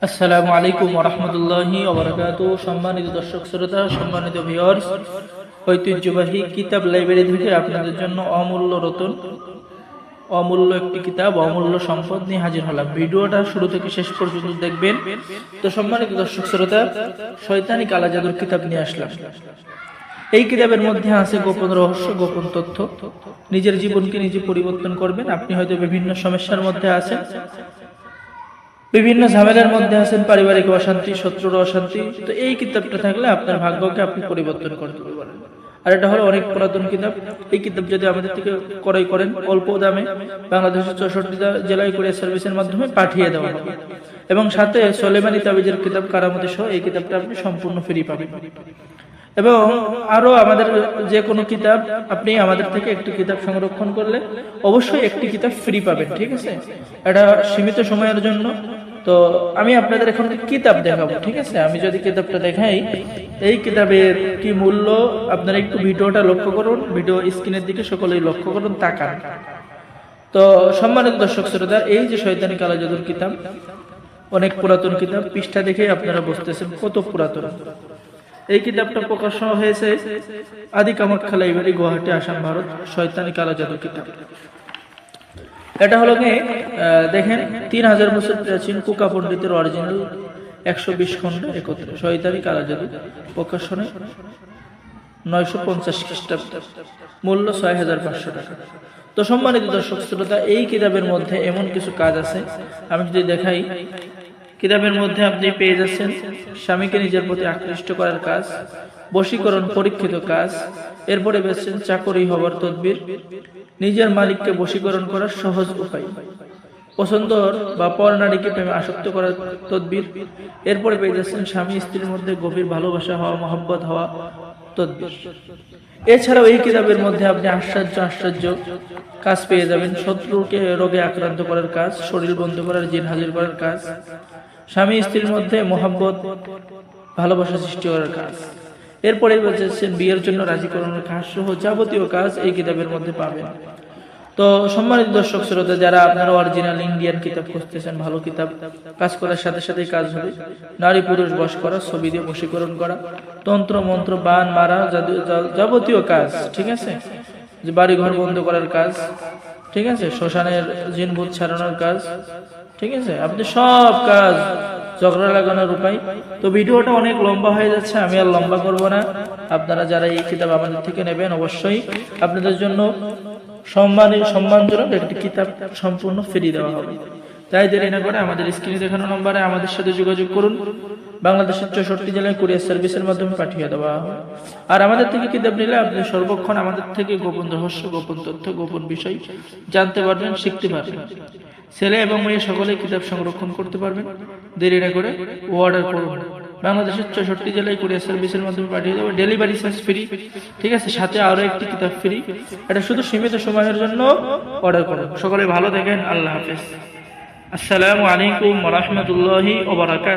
আসসালামু আলাইকুম ওয়া রাহমাতুল্লাহি ওয়া বারাকাতুহু। সম্মানিত দর্শক শ্রোতা, সম্মানিত ভিউয়ার্স, ঐতিহ্যবাহী কিতাব লাইব্রেরি থেকে আপনাদের জন্য অমূল্য একটি কিতাব, অমূল্য সম্পদ নিয়ে হাজির হলাম। ভিডিওটা শুরু থেকে শেষ পর্যন্ত দেখবেন। তো সম্মানিত দর্শক শ্রোতা, শয়তানি কালা জাদুর কিতাব নিয়ে আসলাম। এই কিতাবের মধ্যে আছে গোপন রহস্য, গোপন তথ্য। নিজের জীবনকে নিজে পরিবর্তন করবেন। আপনি হয়তো বিভিন্ন সমস্যার মধ্যে আছেন, বিভিন্ন ঝামেলার মধ্যে আছেন, পারিবারিক অশান্তি, শত্রুর অশান্তি। তো এই কিতাবটা থাকলে আপনার ভাগ্যকে আপনি পরিবর্তন করতে পারবেন। আর এটা হলো অনেক পুরাতন কিতাব। এই কিতাব যদি আমাদের থেকে ক্রয় করেন অল্প দামে বাংলাদেশের 64 জেলায় কুরিয়ার সার্ভিসের মাধ্যমে পাঠিয়ে দেওয়া হবে। এবং সাথে সুলাইমানি তাবিজের কিতাব কারামতি সহ এই কিতাবটা আপনি সম্পূর্ণ ফ্রি পাবেন। এবং আরো আমাদের যে কোনো কিতাব, আপনি আমাদের থেকে একটি কিতাব সংরক্ষণ করলে অবশ্যই একটি কিতাব ফ্রি পাবেন। ঠিক আছে, এটা সীমিত সময়ের জন্য। তো আমি আপনাদের এখন কিতাব দেখাবো। ঠিক আছে, আমি যদি কিতাবটা দেখাই, এই কিতাবের কি মূল্য আপনারা একটু ভিডিওটা লক্ষ্য করুন, ভিডিও স্ক্রিনের দিকে সকলেই লক্ষ্য করুন, তাকান। তো সম্মানিত দর্শক শ্রোতা, এই যে শয়তানি কালা জাদুর কিতাব, অনেক পুরাতন কিতাব। পৃষ্ঠা দেখে আপনারা বুঝতেছেন কত পুরাতন। এই কিতাবটা প্রকাশনা হয়েছে আদি কামাখ্যা লাইব্রেরি, গুয়াহাটি, আসাম, ভারত। শয়তানি কালা জাদু কিতাব। এটা হলো কি দেখেন, 3000 বছর প্রাচীন কুকা পণ্ডিতের অরিজিনাল 120 খন্ড একত্রে। শয়তানি কালা জাদু, প্রকাশনে 950 খ্রিস্টাব্দ, মূল্য 6500 টাকা। তো সম্মানিত দর্শক শ্রোতা, এই কিতাবের মধ্যে এমন কিছু কাজ আছে, আমি যদি দেখাই, কিতাবের মধ্যে আপনি পেয়ে যাচ্ছেন স্বামীকে নিজের প্রতি আকৃষ্ট করার কাজ, বশীকরণ পরীক্ষিত কাজ, এরপরে পেয়েছেন চাকরি হবার তদবির, নিজের মালিককে বশীকরণ করার সহজ উপায়, পছন্দর বা পর নারীকে প্রেমে আসক্ত করার তদবির, এরপরে পেয়ে যাচ্ছেন স্বামী স্ত্রীর মধ্যে গভীর ভালোবাসা হওয়া, মহব্বত হওয়া তদবির। এছাড়াও এই কিতাবের মধ্যে আপনি আশ্চর্য কাজ পেয়ে যাবেন। শত্রুকে রোগে আক্রান্ত করার কাজ, শরীর বন্ধ করার, জিন হাজির করার কাজ, স্বামী স্ত্রীর মধ্যে মহব্বত ভালোবাসা সৃষ্টি করার কাজ, এরপরে বলছেন বিয়ের জন্য রাজি করানোর কাজ সহ যাবতীয় কাজ এই কিতাবের মধ্যে পাবেন। তো সম্মানিত দর্শক শ্রোতা, যারা আপনারা অরিজিনাল ইন্ডিয়ান কিতাব খুঁজতেছেন, ভালো কিতাব, কাজ করার সাথে সাথে কাজ হবে, নারী পুরুষ বশ করা, ছবি দিয়ে বশীকরণ করা, তন্ত্র মন্ত্র, বান মারা, যাবতীয় কাজ, ঠিক আছে, যে বাড়ি ঘর বন্ধ করার কাজ, ঠিক আছে, শ্মশানের জিন ভূত ছাড়ানোর কাজ, ঠিক আছে, আপনি সব কাজ, ঝগড়া লাগানোর উপায়। তো ভিডিওটা অনেক লম্বা হয়ে যাচ্ছে, আমি আর লম্বা করব না। আপনারা যারা এই কিতাব আমাদের থেকে নেবেন, অবশ্যই আপনাদের জন্য সম্মানজনক একটি কিতাব সম্পূর্ণ ফ্রি দেওয়া হবে। তাই দেরি না করে আমাদের স্ক্রিনে দেখানো নম্বরে আমাদের সাথে যোগাযোগ করুন। বাংলাদেশের 64 জেলায় কুরিয়ার সার্ভিসের মাধ্যমে পাঠিয়ে দেওয়া হয়। আর আমাদের থেকে কিতাব নিলে আপনি সর্বক্ষণ আমাদের থেকে গোপন রহস্য, গোপন তথ্য, গোপন বিষয় জানতে পারবেন, শিখতে পারবেন। ছেলে এবং মেয়ে সকলে কিতাব সংরক্ষণ করতে পারবেন। দেরি না করে অর্ডার করুন। বাংলাদেশের 64 জেলায় কুরিয়ার সার্ভিসের মাধ্যমে পাঠিয়ে দেবো, ডেলিভারি চার্জ ফ্রি। ঠিক আছে, সাথে আরো একটি কিতাব ফ্রি। এটা শুধু সীমিত সময়ের জন্য অর্ডার করুন। সকলে ভালো থাকেন, আল্লাহ হাফেজ। আসসালামু আলাইকুম ওয়া রাহমাতুল্লাহি ওয়া বারাকাতুহু।